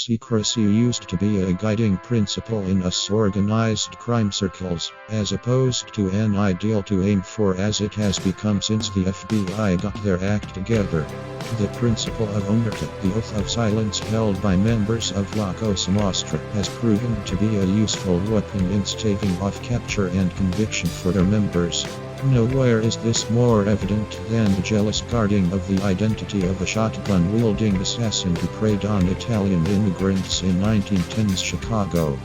Secrecy used to be a guiding principle in us organized crime circles, as opposed to an ideal to aim for as it has become since the FBI got their act together. The principle of omerta, the oath of silence held by members of La Cosa Nostra, has proven to be a useful weapon in staving off capture and conviction for their members. Nowhere is this more evident than the jealous guarding of the identity of a shotgun-wielding assassin who preyed on Italian immigrants in 1910's Chicago.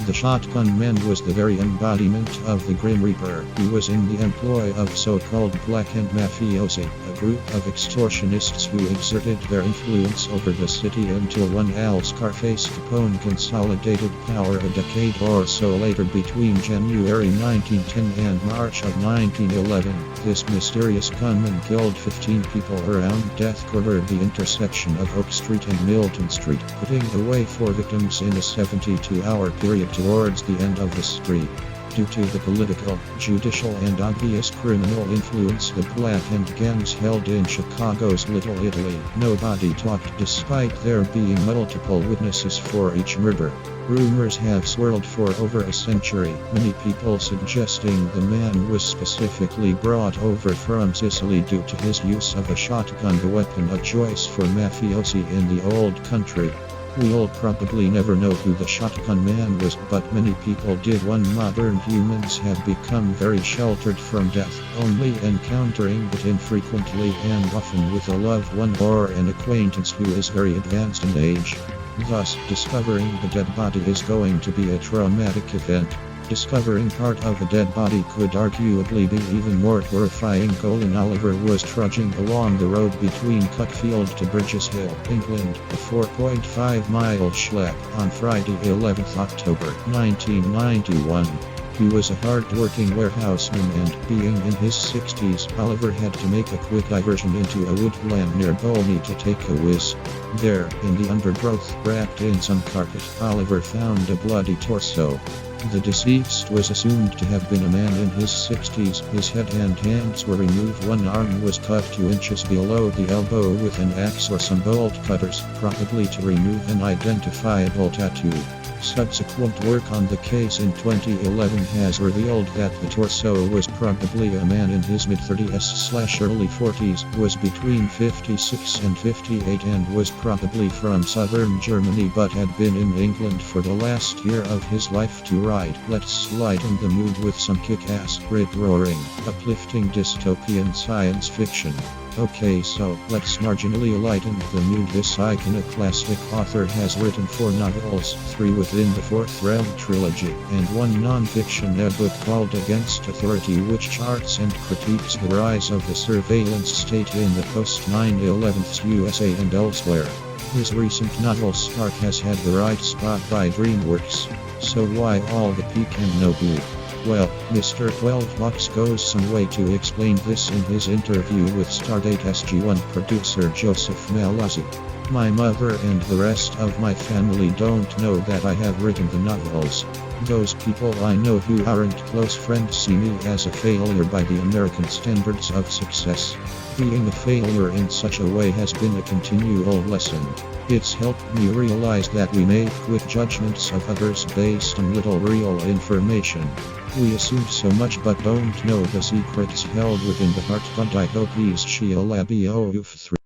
The shotgun man was the very embodiment of the Grim Reaper, who was in the employ of so-called black-hand mafiosi, a group of extortionists who exerted their influence over the city until one Al Scarface Capone consolidated power a decade or so later between January 1910 and March of 1911. This mysterious gunman killed 15 people around Death Corner, the intersection of Oak Street and Milton Street, putting away 4 victims in a 72-hour period towards the end of the spree. Due to the political, judicial and obvious criminal influence the Black Hand gangs held in Chicago's Little Italy, nobody talked despite there being multiple witnesses for each murder. Rumors have swirled for over a century, many people suggesting the man was specifically brought over from Sicily due to his use of a shotgun, the weapon of choice for mafiosi in the old country. We'll probably never know who the shotgun man was, but many people did. Modern humans have become very sheltered from death, only encountering it infrequently and often with a loved one or an acquaintance who is very advanced in age. Thus, discovering the dead body is going to be a traumatic event. Discovering part of a dead body could arguably be even more horrifying. Colin Oliver was trudging along the road between Cuckfield to Bridges Hill, England, a 4.5-mile schlep, on Friday 11th October 1991. He was a hard-working warehouseman and, being in his 60s, Oliver had to make a quick diversion into a woodland near Bolney to take a whiz. There, in the undergrowth, wrapped in some carpet, Oliver found a bloody torso. The deceased was assumed to have been a man in his 60s. His head and hands were removed. One arm was cut 2 inches below the elbow with an axe or some bolt cutters, probably to remove an identifiable tattoo. Subsequent work on the case in 2011 has revealed that the torso was probably a man in his mid-30s/early 40s, was between 56 and 58 and was probably from southern Germany but had been in England for the last year of his life. To ride, let's lighten the mood with some kick-ass, rip-roaring, uplifting dystopian science fiction. Okay, so let's marginally lighten the mood. This iconoclastic author has written 4 novels, 3 within the Fourth Realm trilogy, and 1 non-fiction book called Against Authority, which charts and critiques the rise of the surveillance state in the post-9/11 USA and elsewhere. His recent novel Spark has had the right spot by DreamWorks. So why all the peak and no blue? Well, Mr. 12 Bucks goes some way to explain this in his interview with Stardate SG1 producer Joseph Malazzi. My mother and the rest of my family don't know that I have written the novels. Those people I know who aren't close friends see me as a failure by the American standards of success. Being a failure in such a way has been a continual lesson. It's helped me realize that we make quick judgments of others based on little real information. We assume so much but don't know the secrets held within the heart. But I hope he's she'll be through.